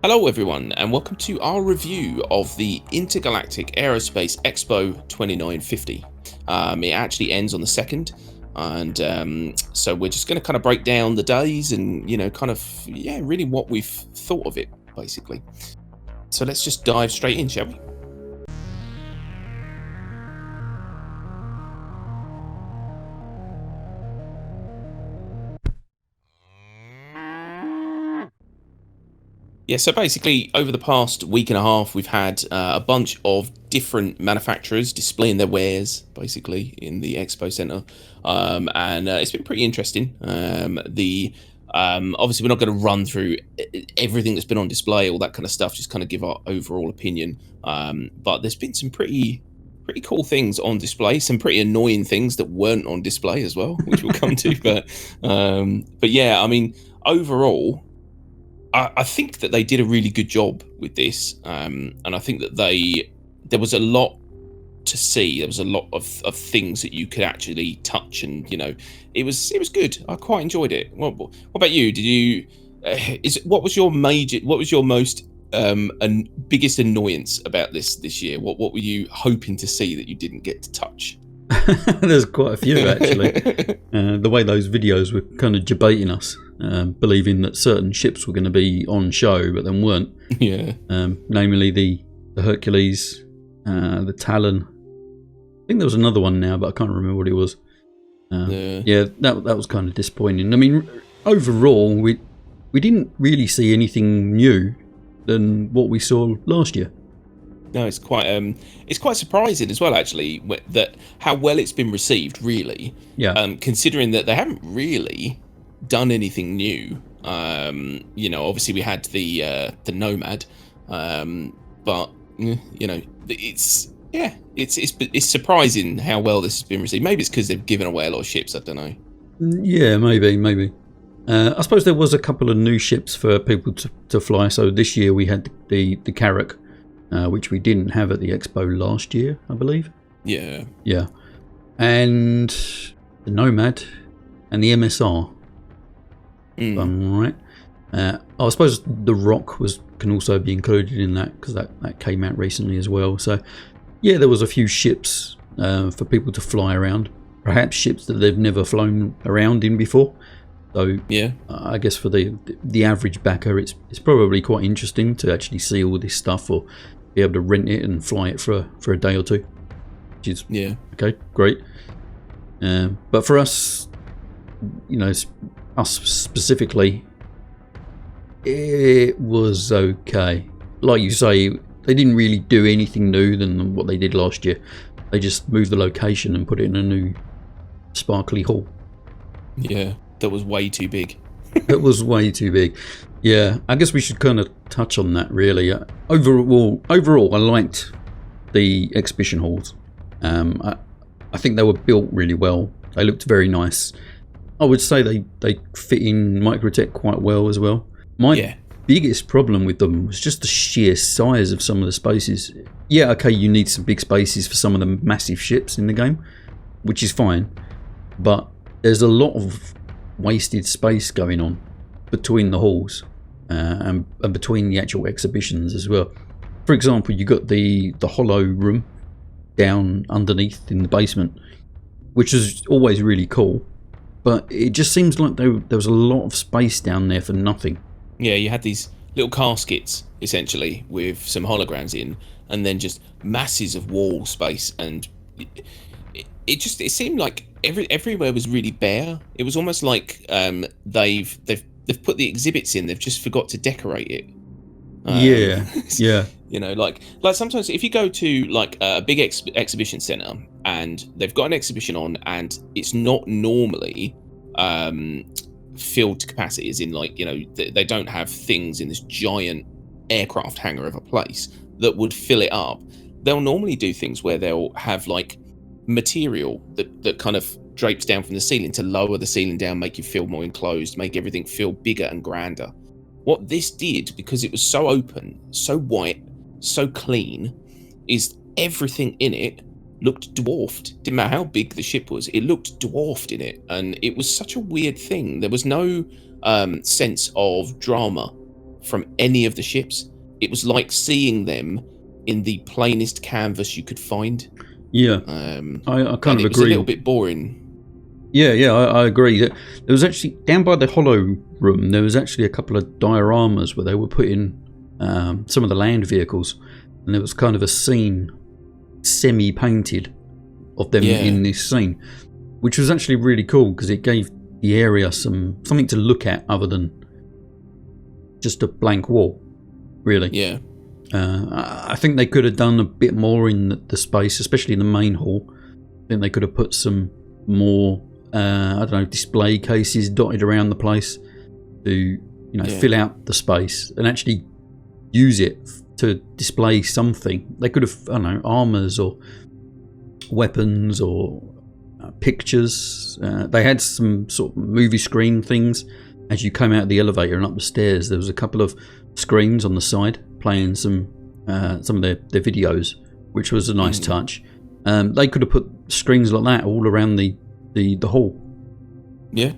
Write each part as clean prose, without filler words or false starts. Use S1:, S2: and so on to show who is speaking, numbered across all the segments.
S1: Hello everyone and welcome to our review of the Intergalactic Aerospace Expo 2950. It actually ends on the 2nd and so we're just going to kind of break down the days and really what we've thought of it basically. So let's just dive straight in, shall we? Yeah, so basically, over the past week and a half, we've had a bunch of different manufacturers displaying their wares, basically, in the expo center, and it's been pretty interesting. Obviously, we're not going to run through everything that's been on display, all that kind of stuff, just kind of give our overall opinion. But there's been some pretty cool things on display, some pretty annoying things that weren't on display as well, which we'll come to. But yeah, I mean, overall. I think that they did a really good job with this, and I think that there was a lot to see. There was a lot of things that you could actually touch, and it was good. I quite enjoyed it. What about you? Did you? What was your most and biggest annoyance about this year? What were you hoping to see that you didn't get to touch?
S2: There's quite a few actually. The way those videos were kind of debating us, believing that certain ships were going to be on show but then weren't.
S1: Yeah.
S2: Namely the Hercules, the Talon. I think there was another one now, but I can't remember what it was. Yeah, that was kind of disappointing. I mean, overall, we didn't really see anything new than what we saw last year.
S1: No, it's quite surprising as well, actually, that how well it's been received. Really,
S2: yeah.
S1: Considering that they haven't really done anything new. Obviously we had the Nomad, but it's surprising how well this has been received. Maybe it's because they've given away a lot of ships. I don't know.
S2: Yeah, maybe. I suppose there was a couple of new ships for people to fly. So this year we had the Carrack. Which we didn't have at the expo last year, I believe.
S1: Yeah.
S2: And the Nomad and the MSR. If I'm right. I suppose the Rock can also be included in that because that came out recently as well. So yeah, there was a few ships for people to fly around. Perhaps ships that they've never flown around in before. So
S1: yeah,
S2: I guess for the average backer, it's probably quite interesting to actually see all this stuff or be able to rent it and fly it for a day or two, which is okay, great. But for us, us specifically, it was okay. Like you say, they didn't really do anything new than what they did last year. They just moved the location and put it in a new sparkly hall.
S1: Yeah, that was way too big.
S2: It was way too big. Yeah, I guess we should kind of touch on that really. Overall, I liked the exhibition halls. I think they were built really well. They looked very nice. I would say they fit in Microtech quite well as well. My biggest problem with them was just the sheer size of some of the spaces. Yeah, okay, you need some big spaces for some of the massive ships in the game, which is fine. But there's a lot of wasted space going on between the halls and between the actual exhibitions as well. For example, you got the hollow room down underneath in the basement, which is always really cool, but it just seems like there was a lot of space down there for nothing.
S1: Yeah, you had these little caskets essentially with some holograms in, and then just masses of wall space, and it seemed like everywhere was really bare. It was almost like they've put the exhibits in, they've just forgot to decorate it.
S2: Yeah.
S1: Like sometimes if you go to like a big exhibition center and they've got an exhibition on and it's not normally filled to capacity, as in like they don't have things in this giant aircraft hangar of a place that would fill it up. They'll normally do things where they'll have like material that kind of drapes down from the ceiling to lower the ceiling down, make you feel more enclosed, make everything feel bigger and grander. What this did, because it was so open, so white, so clean, is everything in it looked dwarfed. Didn't matter how big the ship was, it looked dwarfed in it, and it was such a weird thing. There was no sense of drama from any of the ships. It was like seeing them in the plainest canvas you could find.
S2: Yeah, I kind of
S1: it was
S2: agree.
S1: a little bit boring.
S2: Yeah, I agree. There was actually, down by the hollow room, there was actually a couple of dioramas where they were putting some of the land vehicles, and there was kind of a scene semi-painted of them in this scene, which was actually really cool because it gave the area something to look at other than just a blank wall, really.
S1: Yeah.
S2: I think they could have done a bit more in the space, especially in the main hall. I think they could have put some more, I don't know, display cases dotted around the place to, fill out the space and actually use it to display something. They could have, I don't know, armors or weapons or pictures. They had some sort of movie screen things. As you came out of the elevator and up the stairs, there was a couple of screens on the side playing some of their videos, which was a nice touch. They could have put screens like that all around the hall.
S1: Yeah,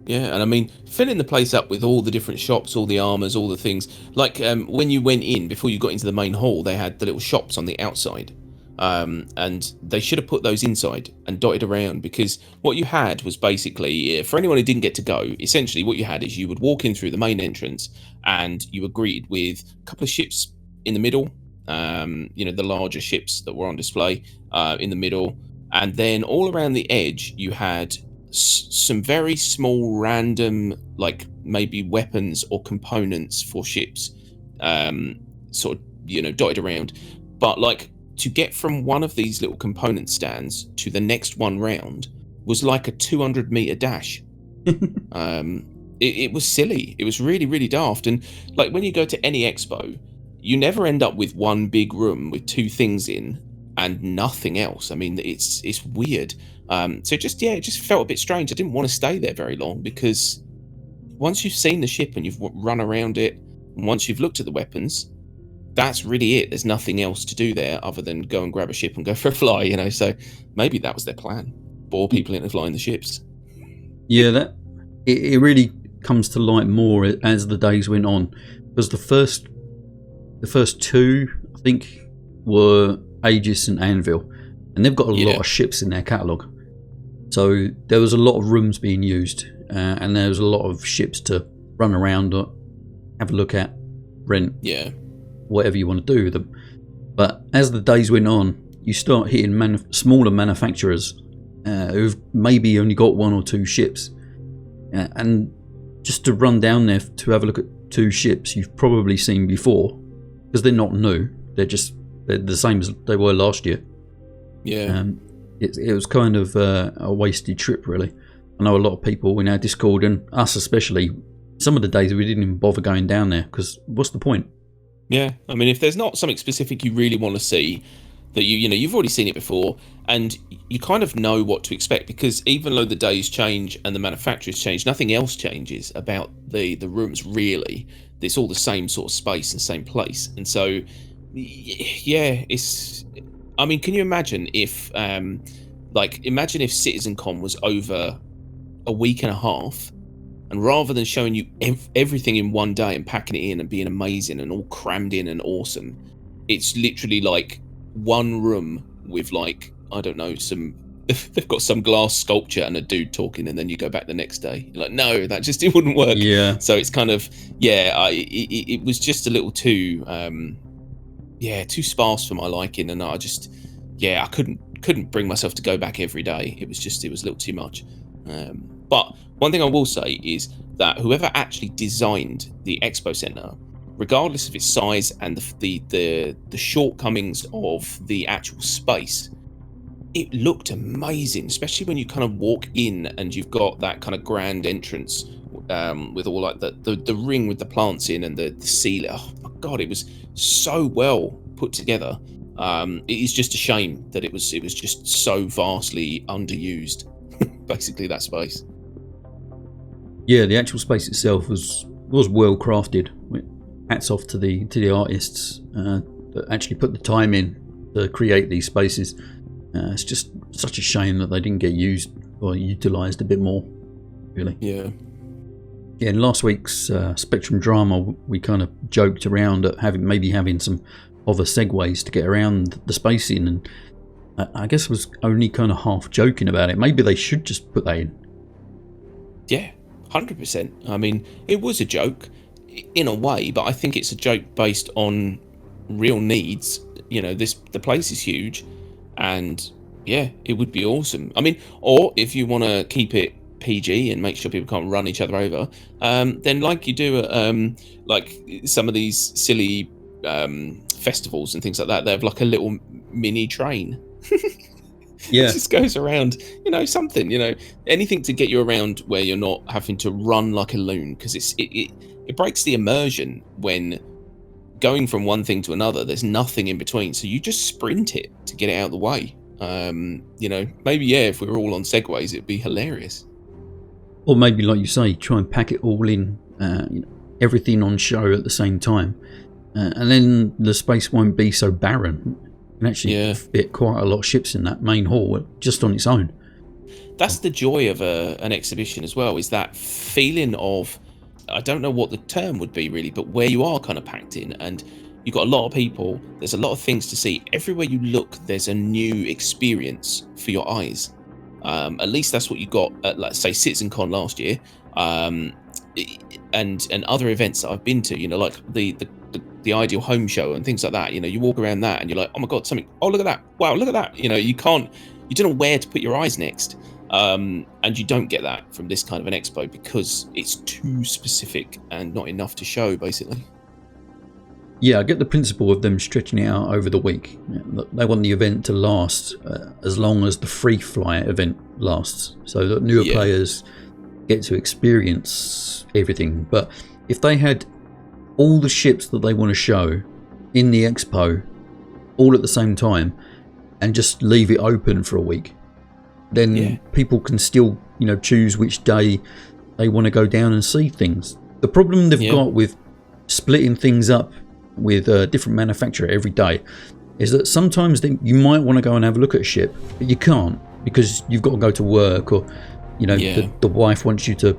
S1: and I mean, filling the place up with all the different shops, all the armors, all the things. Like when you went in, before you got into the main hall, they had the little shops on the outside. And they should have put those inside and dotted around, because what you had was basically, for anyone who didn't get to go, essentially what you had is you would walk in through the main entrance and you were greeted with a couple of ships in the middle, the larger ships that were on display in the middle, and then all around the edge you had some very small random, like maybe weapons or components for ships, sort of dotted around. But like, to get from one of these little component stands to the next one round was like a 200-meter dash. It was silly. It was really, really daft. And like, when you go to any expo, you never end up with one big room with two things in and nothing else. I mean, it's weird. So it just felt a bit strange. I didn't want to stay there very long, because once you've seen the ship and you've run around it, and once you've looked at the weapons, that's really it. There's nothing else to do there other than go and grab a ship and go for a fly, So maybe that was their plan. Bore people into flying the ships.
S2: Yeah, it really comes to light more as the days went on. Because the first two, I think, were Aegis and Anvil. And they've got a lot of ships in their catalogue. So there was a lot of rooms being used. And there was a lot of ships to run around, or have a look at, rent.
S1: Yeah.
S2: Whatever you want to do with them. But as the days went on, you start hitting smaller manufacturers who've maybe only got one or two ships, and just to run down there to have a look at two ships you've probably seen before, because they're not new, they're the same as they were last year. It was kind of a wasted trip, really. I know a lot of people in our Discord, and us especially, some of the days we didn't even bother going down there, because what's the point?
S1: Yeah, I mean, if there's not something specific you really want to see, that you've already seen it before, and you kind of know what to expect, because even though the days change and the manufacturers change, nothing else changes about the rooms, really. It's all the same sort of space and same place. And so, yeah, I mean, can you imagine if, imagine if CitizenCon was over a week and a half, and rather than showing you everything in one day and packing it in and being amazing and all crammed in and awesome, it's literally like one room with, like, I don't know, they've got some glass sculpture and a dude talking, and then you go back the next day. You're like, no, it wouldn't work.
S2: Yeah.
S1: So it's kind of, it was just a little too sparse for my liking, and I just, I couldn't bring myself to go back every day. It was a little too much. But one thing I will say is that whoever actually designed the expo center, regardless of its size and the shortcomings of the actual space, it looked amazing, especially when you kind of walk in and you've got that kind of grand entrance with all like the ring with the plants in and the ceiling. Oh my god, it was so well put together. It is just a shame that it was just so vastly underused. Basically, that space.
S2: Yeah, the actual space itself was well crafted. Hats off to the artists that actually put the time in to create these spaces. It's just such a shame that they didn't get used or utilised a bit more, really.
S1: Yeah.
S2: Yeah, in last week's Spectrum Drama, we kind of joked around at having some hover segways to get around the space in, and I guess I was only kind of half joking about it. Maybe they should just put that in.
S1: Yeah, 100%. I mean, it was a joke in a way, but I think it's a joke based on real needs. You know, the place is huge, and yeah, it would be awesome. I mean, or if you want to keep it PG and make sure people can't run each other over, then like you do at like some of these silly festivals and things like that, they have like a little mini train.
S2: Yeah.
S1: It just goes around, something, anything to get you around where you're not having to run like a loon, because it breaks the immersion when going from one thing to another. There's nothing in between, so you just sprint it to get it out of the way. Maybe if we were all on segways, it'd be hilarious.
S2: Or maybe, like you say, try and pack it all in, everything on show at the same time, and then the space won't be so barren. You can actually fit quite a lot of ships in that main hall just on its own.
S1: That's the joy of an exhibition as well, is that feeling of, I don't know what the term would be really, but where you are kind of packed in, and you've got a lot of people, there's a lot of things to see. Everywhere you look, there's a new experience for your eyes. At least that's what you got at, let's say, CitizenCon last year, and other events that I've been to, like the Ideal Home Show and things like that. You walk around that and you're like, oh my god, something, oh look at that, wow, look at that. You don't know where to put your eyes next, and you don't get that from this kind of an expo because it's too specific and not enough to show, basically.
S2: Yeah, I get the principle of them stretching it out over the week. They want the event to last as long as the free fly event lasts, so that newer players get to experience everything. But if they had all the ships that they want to show in the expo all at the same time and just leave it open for a week, then people can still, choose which day they want to go down and see things. The problem they've got with splitting things up with a different manufacturer every day is that sometimes you might want to go and have a look at a ship, but you can't because you've got to go to work, or the wife wants you to,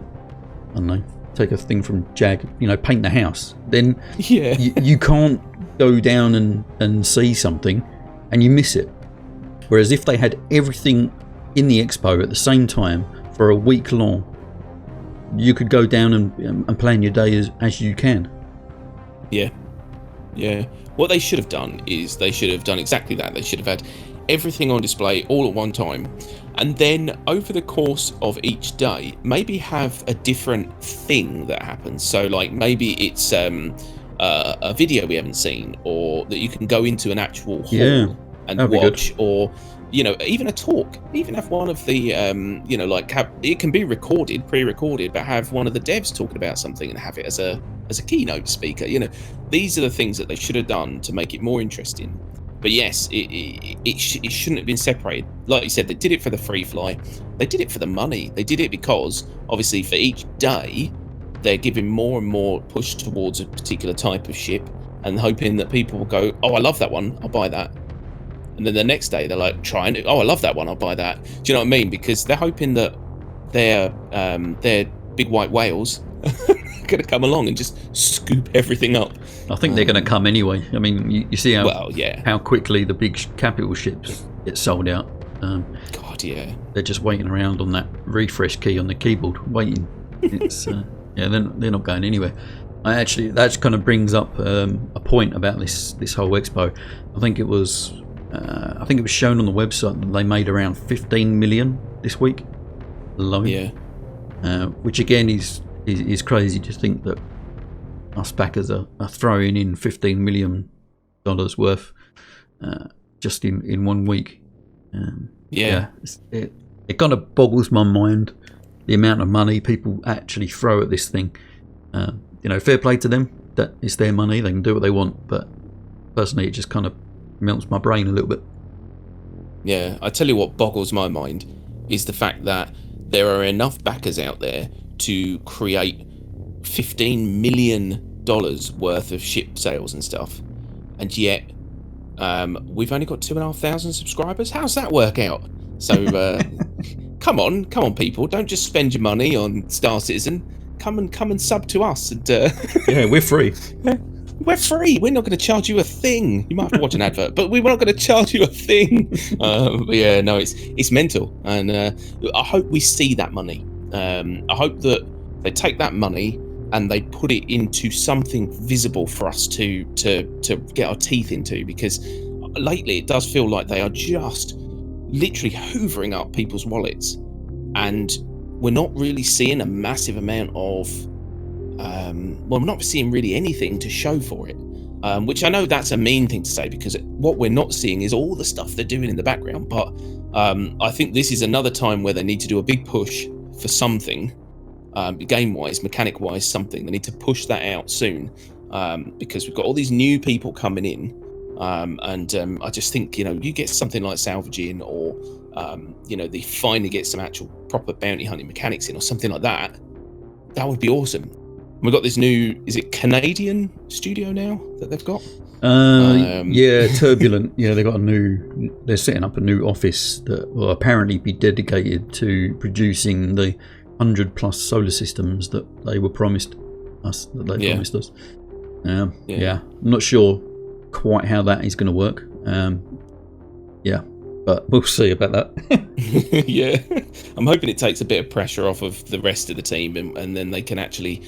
S2: I don't know, take a thing from Jag, paint the house. Then you can't go down and see something and you miss it. Whereas if they had everything in the expo at the same time for a week long, you could go down and plan your day as you can.
S1: Yeah. What they should have done is they should have done exactly that. They should have had everything on display all at one time, and then over the course of each day maybe have a different thing that happens. So like maybe it's a video we haven't seen, or that you can go into an actual hall and watch, or even a talk. Even have one of the it can be recorded, pre-recorded, but have one of the devs talking about something and have it as a keynote speaker. These are the things that they should have done to make it more interesting. But yes, it shouldn't have been separated. Like you said, they did it for the free fly. They did it for the money. They did it because obviously for each day they're giving more and more push towards a particular type of ship, and hoping that people will go, oh, I love that one, I'll buy that. And then the next day they're like trying to, oh, I love that one, I'll buy that. Do you know what I mean? Because they're hoping that their big white whales going to come along and just scoop everything up.
S2: I think they're going to come anyway. I mean, you see how quickly the big capital ships get sold out.
S1: God, yeah.
S2: They're just waiting around on that refresh key on the keyboard, waiting. It's they're not going anywhere. That kind of brings up a point about this whole expo. I think it was shown on the website that they made around 15 million this week alone.
S1: Yeah.
S2: Which again is crazy to think that us backers are throwing in $15 million worth just in 1 week. It kind of boggles my mind, the amount of money people actually throw at this thing. Fair play to them, that it's their money, they can do what they want, but personally it just kind of melts my brain a little bit.
S1: Yeah, I tell you what boggles my mind is the fact that there are enough backers out there to create $15 million worth of ship sales and stuff, and yet we've only got 2,500 subscribers. How's that work out? So come on people, don't just spend your money on Star Citizen. come and sub to us. And
S2: yeah, we're free.
S1: We're free. We're not going to charge you a thing. You might have to watch an advert, but we're not going to charge you a thing. But yeah, no, it's mental, and I hope we see that money. I hope that they take that money and they put it into something visible for us to get our teeth into, because lately it does feel like they are just literally hoovering up people's wallets, and we're not really seeing a massive amount of we're not seeing really anything to show for it, which I know that's a mean thing to say, because what we're not seeing is all the stuff they're doing in the background. But I think this is another time where they need to do a big push for something, game-wise, mechanic-wise, something. They need to push that out soon, because we've got all these new people coming in, and I just think, you get something like salvaging, or they finally get some actual proper bounty hunting mechanics in, or something like that. That would be awesome. We've got this new, is it Canadian studio now that they've got?
S2: Yeah, Turbulent. Yeah, they're setting up a new office that will apparently be dedicated to producing the 100+ solar systems that they were promised us. Promised us. Yeah, I'm not sure quite how that is going to work. Yeah, but we'll see about that.
S1: Yeah, I'm hoping it takes a bit of pressure off of the rest of the team, and then they can actually,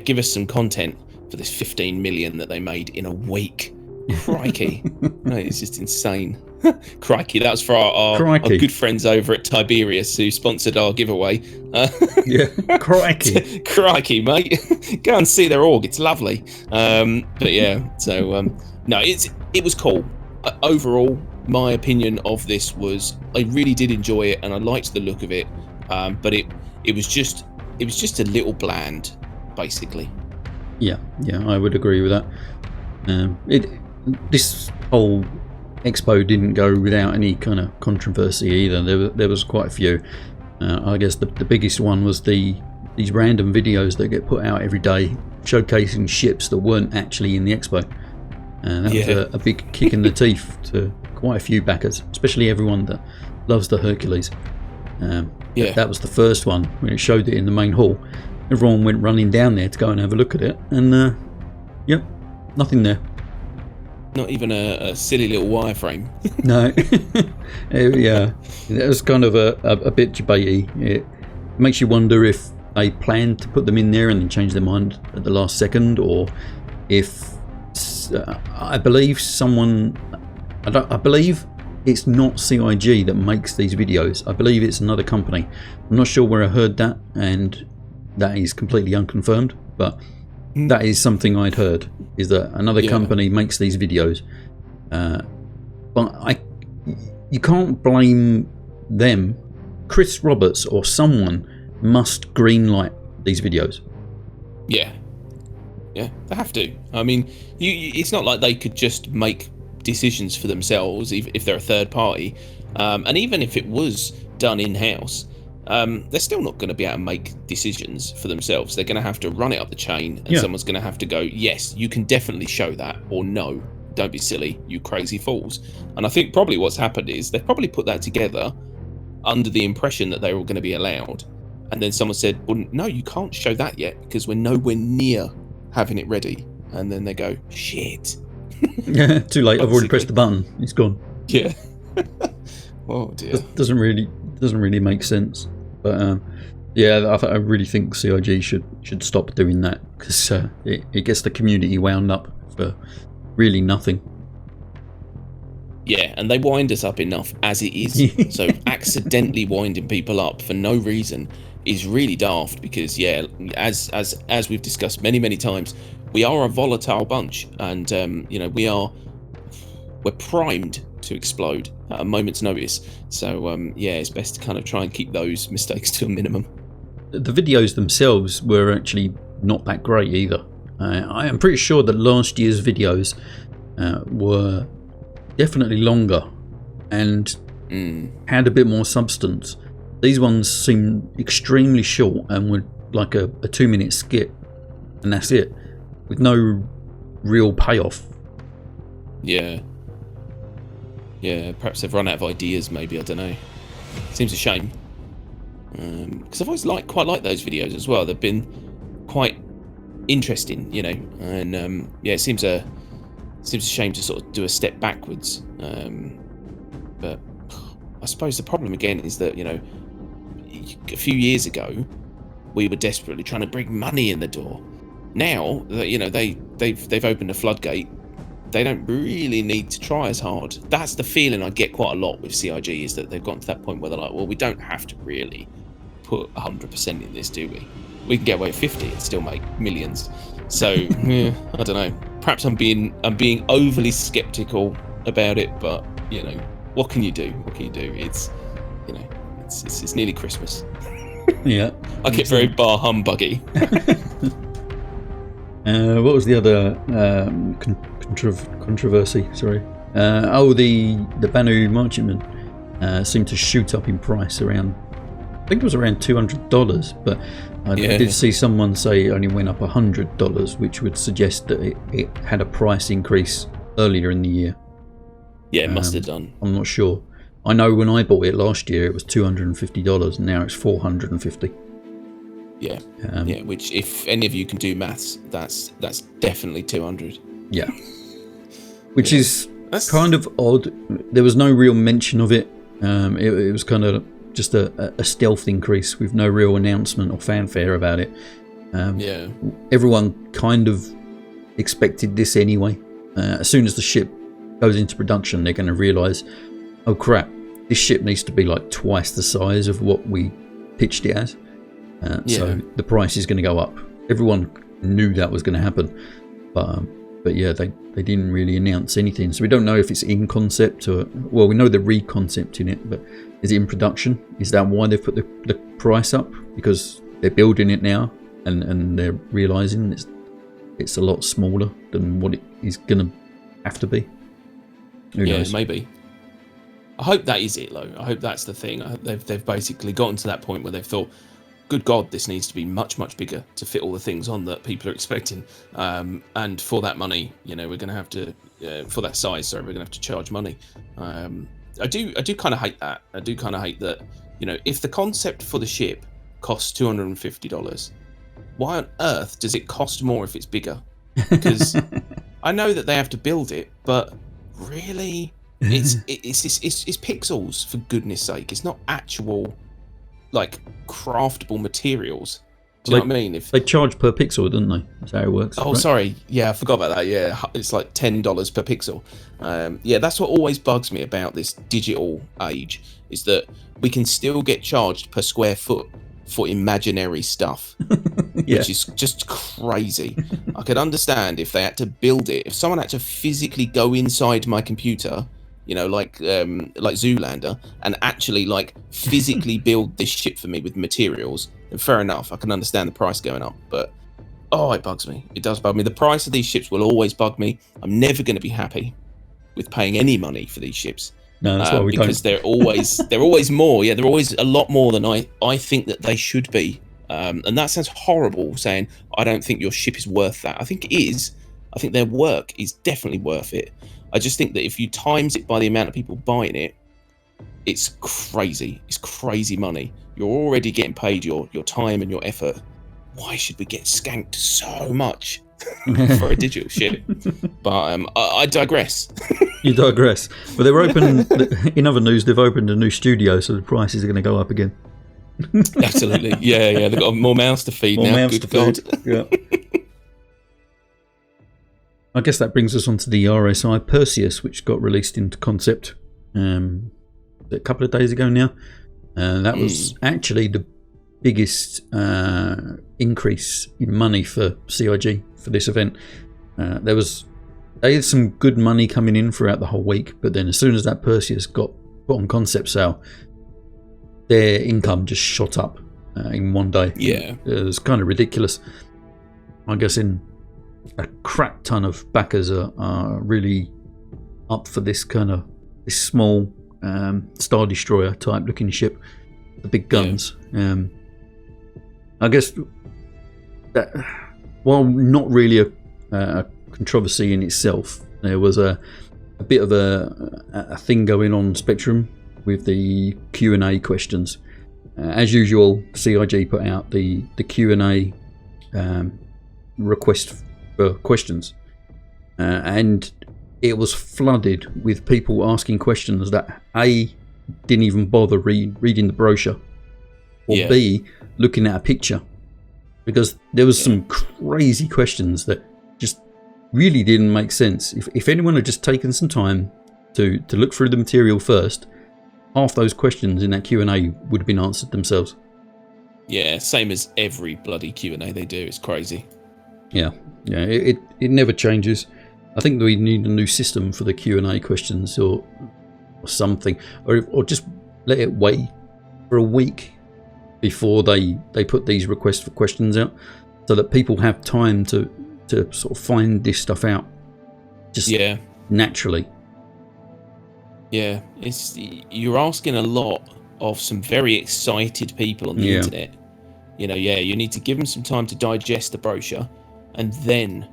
S1: give us some content for this 15 million that they made in a week. Crikey. No, it's just insane. Crikey, that was for our good friends over at Tiberius who sponsored our giveaway.
S2: Yeah, crikey.
S1: Crikey, mate. Go and see their org, it's lovely. But yeah, so no, it was cool. Overall, my opinion of this was I really did enjoy it, and I liked the look of it, but it was just a little bland, basically.
S2: Yeah, I would agree with that. This whole expo didn't go without any kind of controversy either. There was quite a few. I guess the biggest one was these random videos that get put out every day showcasing ships that weren't actually in the expo. That was a big kick in the teeth to quite a few backers, especially everyone that loves the Hercules. That was the first one when it showed it in the main hall. Everyone went running down there to go and have a look at it, and nothing there.
S1: Not even a silly little wireframe.
S2: No. Yeah, it was kind of a bit debatey. It makes you wonder if they planned to put them in there and then change their mind at the last second, or if I believe I believe it's not CIG that makes these videos. I believe it's another company. I'm not sure where I heard that, and that is completely unconfirmed, but that is something I'd heard, is that another company makes these videos. But you can't blame them. Chris Roberts or someone must greenlight these videos. Yeah,
S1: they have to. I mean, it's not like they could just make decisions for themselves if they're a third party. And even if it was done in-house, they're still not going to be able to make decisions for themselves. They're going to have to run it up the chain, and someone's going to have to go, yes, you can definitely show that, or no, don't be silly, you crazy fools. And I think probably what's happened is they've probably put that together under the impression that they were going to be allowed, and then someone said, well, no, you can't show that yet because we're nowhere near having it ready. And then they go, shit.
S2: Yeah, too late. I've already pressed the button. It's gone.
S1: Yeah. Oh dear.
S2: Doesn't really make sense. But I really think CIG should stop doing that, because it gets the community wound up for really nothing.
S1: Yeah, and they wind us up enough as it is. So accidentally winding people up for no reason is really daft, because as we've discussed many times, we are a volatile bunch, and we're primed to explode at a moment's notice. So it's best to kind of try and keep those mistakes to a minimum.
S2: The videos themselves were actually not that great either. I am pretty sure that last year's videos were definitely longer and had a bit more substance. These ones seem extremely short and were like a 2-minute skit, and that's it, with no real payoff. Yeah,
S1: perhaps they've run out of ideas, maybe, I don't know. Seems a shame. Because I've always quite liked those videos as well. They've been quite interesting, you know. And it seems a shame to sort of do a step backwards. But I suppose the problem again is that, you know, a few years ago we were desperately trying to bring money in the door. Now that, you know, they've opened a floodgate, they don't really need to try as hard. That's the feeling I get quite a lot with CIG, is that they've gotten to that point where they're like, well, we don't have to really put 100% in this, do we? We can get away with 50 and still make millions. So yeah, I don't know. Perhaps I'm being overly skeptical about it, but you know, what can you do? What can you do? It's, you know, it's nearly Christmas.
S2: Yeah.
S1: I get very bar humbuggy.
S2: What was the other controversy? Sorry. The Banu marching men seemed to shoot up in price around, I think it was around $200, but I did see someone say it only went up $100, which would suggest that it had a price increase earlier in the year.
S1: Yeah, it must have done.
S2: I'm not sure. I know when I bought it last year, it was $250, and now it's $450.
S1: Yeah, which, if any of you can do maths, that's definitely 200.
S2: Yeah, which is kind of odd. There was no real mention of it. It was kind of just a stealth increase with no real announcement or fanfare about it. Everyone kind of expected this anyway. As soon as the ship goes into production, they're going to realise, oh crap, this ship needs to be like twice the size of what we pitched it as. So the price is going to go up. Everyone knew that was going to happen, but yeah, they didn't really announce anything. So we don't know if it's in concept or, well, we know they're reconcepting it, but is it in production? Is that why they've put the price up? Because they're building it now and they're realising it's a lot smaller than what it is going to have to be. Who knows?
S1: Maybe. I hope that is it, though. I hope that's the thing. They've basically gotten to that point where they've thought, good God, this needs to be much, much bigger to fit all the things on that people are expecting. And for that money, you know, we're going to have to, for that size, sorry, we're going to have to charge money. I do kind of hate that. I do kind of hate that, you know, if the concept for the ship costs $250, why on earth does it cost more if it's bigger? Because I know that they have to build it, but really, it's pixels, for goodness sake. It's not actual, like, craftable materials. Do you know what I mean? If
S2: they charge per pixel, don't they? That's how it works.
S1: Oh,
S2: right?
S1: Sorry. Yeah, I forgot about that. Yeah, it's like $10 per pixel. That's what always bugs me about this digital age, is that we can still get charged per square foot for imaginary stuff, which is just crazy. I could understand if they had to build it. If someone had to physically go inside my computer, you know, like Zoolander, and actually like physically build this ship for me with materials, then fair enough, I can understand the price going up. But it bugs me. It does bug me. The price of these ships will always bug me. I'm never going to be happy with paying any money for these ships.
S2: No, that's why we
S1: because
S2: don't.
S1: they're always more. Yeah, they're always a lot more than I think that they should be. And that sounds horrible, saying I don't think your ship is worth that. I think it is. I think their work is definitely worth it. I just think that if you times it by the amount of people buying it, it's crazy. It's crazy money. You're already getting paid your time and your effort. Why should we get skanked so much for a digital ship? But I digress.
S2: You digress. But they're open. In other news, they've opened a new studio, so the prices are going to go up again.
S1: Absolutely. Yeah. They've got more mouths to feed now. Good God.
S2: Yeah. I guess that brings us on to the Rsi Perseus, which got released into concept a couple of days ago now. That was actually the biggest increase in money for CIG for this event. They had some good money coming in throughout the whole week, but then as soon as that Perseus got put on concept sale, their income just shot up in one day.
S1: Yeah.
S2: It was kind of ridiculous. I'm guessing a crap ton of backers are really up for this small Star Destroyer type looking ship, the big guns. I guess that, while not really a controversy in itself, there was a bit of a thing going on Spectrum with the Q&A questions. As usual, CIG put out the Q&A request for questions, and it was flooded with people asking questions that A, didn't even bother reading the brochure, or B, looking at a picture, because there was some crazy questions that just really didn't make sense. If anyone had just taken some time to look through the material first, half those questions in that Q&A would have been answered themselves.
S1: Yeah, same as every bloody Q&A they do. It's crazy.
S2: Yeah, it never changes. I think we need a new system for the Q&A questions or something, or just let it wait for a week before they put these requests for questions out, so that people have time to sort of find this stuff out just naturally.
S1: Yeah, you're asking a lot of some very excited people on the internet. You know, you need to give them some time to digest the brochure, and then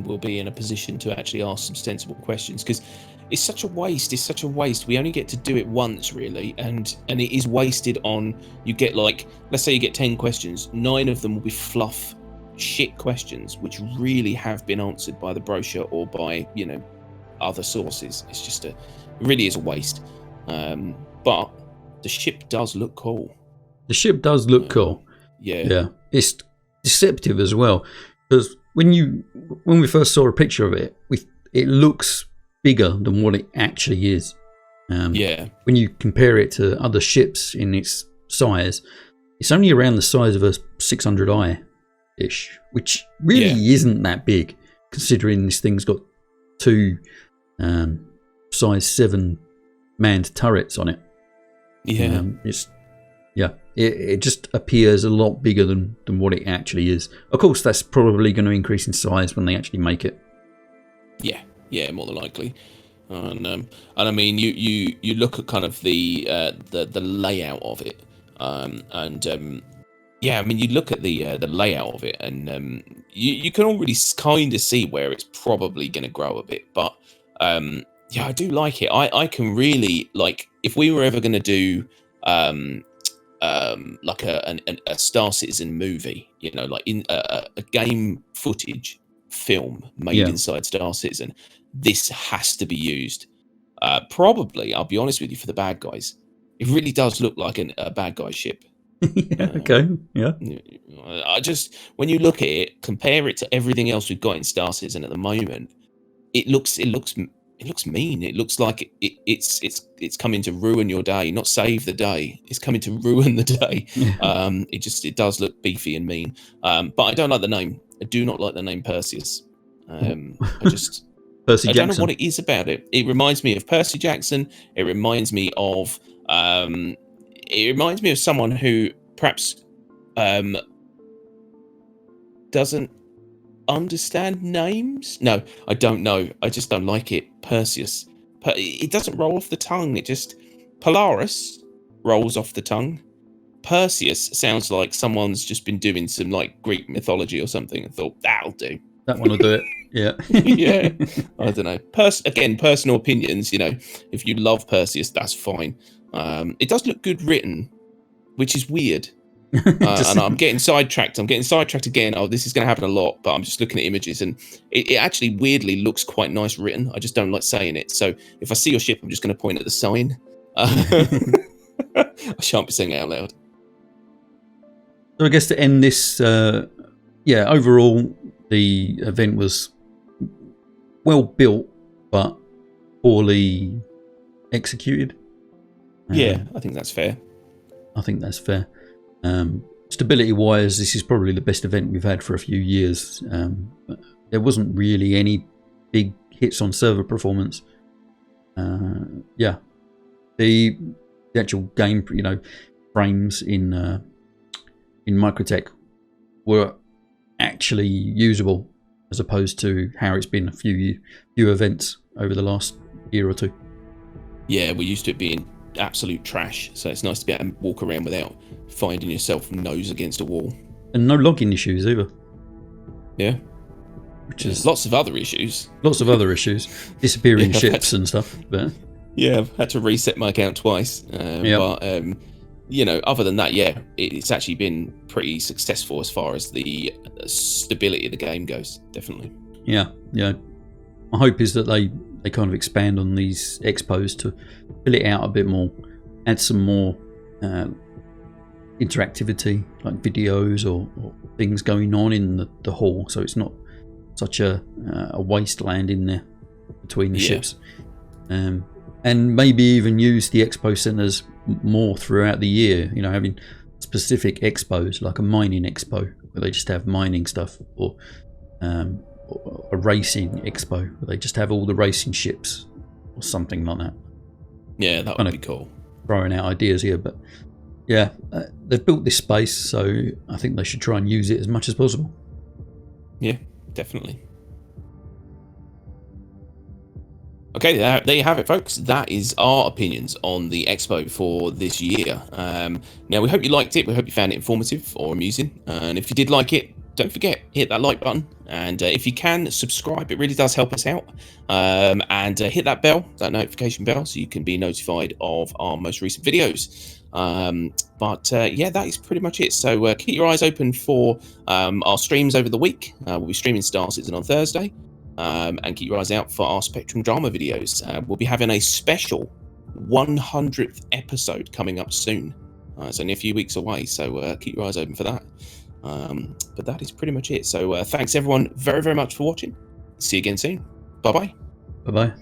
S1: we'll be in a position to actually ask some sensible questions, because it's such a waste. We only get to do it once, really, and it is wasted on, you get, like, let's say you get 10 questions, 9 of them will be fluff shit questions which really have been answered by the brochure or by, you know, other sources. It's just it really is a waste. But the ship does look cool.
S2: Cool.
S1: Yeah.
S2: It's deceptive as well, because when we first saw a picture of it, it looks bigger than what it actually is. When you compare it to other ships in its size, it's only around the size of a 600i ish, which really isn't that big, considering this thing's got 2 size 7 manned turrets on it. It just appears a lot bigger than what it actually is. Of course, that's probably going to increase in size when they actually make it.
S1: Yeah, more than likely. And I mean, you look at kind of the layout of it, I mean, you look at the layout of it, and you can already kind of see where it's probably going to grow a bit. But I do like it. I can really, like, if we were ever going to do like a Star Citizen movie, you know, like in a game footage film made inside Star Citizen, this has to be used. Probably, I'll be honest with you, for the bad guys. It really does look like a bad guy ship. I just, when you look at it, compare it to everything else we've got in Star Citizen at the moment, it looks mean. It looks like it's coming to ruin your day, not save the day. It's coming to ruin the day. It does look beefy and mean. But I don't like the name. I do not like the name Perseus.
S2: Percy Jackson.
S1: I don't know what it is about it. It reminds me of Percy Jackson. It reminds me of someone who perhaps doesn't understand names. No, I don't know. I just don't like it. Perseus. It doesn't roll off the tongue. It just, Polaris rolls off the tongue. Perseus sounds like someone's just been doing some, like, Greek mythology or something and thought, that'll do.
S2: That one will do it.
S1: Yeah. I don't know. Again, personal opinions, you know. If you love Perseus, that's fine. It does look good written, which is weird. And I'm getting sidetracked. Again. Oh, this is going to happen a lot, but I'm just looking at images, and it actually weirdly looks quite nice written. I just don't like saying it. So if I see your ship, I'm just going to point at the sign. I shan't be saying it out loud.
S2: So I guess to end this, overall, the event was well built, but poorly executed.
S1: I think that's fair.
S2: Stability-wise, this is probably the best event we've had for a few years. But there wasn't really any big hits on server performance. The actual game, you know, frames in Microtech were actually usable, as opposed to how it's been a few events over the last year or two.
S1: Yeah, we're used to it being absolute trash, so it's nice to be able to walk around without finding yourself nose against a wall.
S2: And no logging issues either.
S1: Yeah.
S2: Which is
S1: lots of other issues.
S2: Disappearing ships and stuff. But
S1: yeah, I've had to reset my account twice. But other than that, yeah, it's actually been pretty successful as far as the stability of the game goes. Definitely.
S2: Yeah. My hope is that they kind of expand on these expos to fill it out a bit more, add some more interactivity, like videos or things going on in the hall, so it's not such a wasteland in there between the ships. And maybe even use the expo centers more throughout the year, having specific expos, like a mining expo where they just have mining stuff, or a racing expo where they just have all the racing ships, or something like that.
S1: Yeah, that would be cool.
S2: Throwing out ideas here, but yeah, they've built this space, so I think they should try and use it as much as possible.
S1: Yeah, definitely. Okay, there you have it, folks. That is our opinions on the expo for this year. Now, we hope you liked it. We hope you found it informative or amusing. And if you did like it, don't forget, hit that like button. And if you can, subscribe. It really does help us out. And hit that bell, that notification bell, so you can be notified of our most recent videos. Yeah, that is pretty much it. So keep your eyes open for our streams over the week. We'll be streaming Star Citizen on Thursday. And keep your eyes out for our Spectrum Drama videos. We'll be having a special 100th episode coming up soon. It's only a few weeks away, so keep your eyes open for that. But that is pretty much it. So thanks everyone very, very much for watching. See you again soon. Bye-bye.
S2: Bye-bye.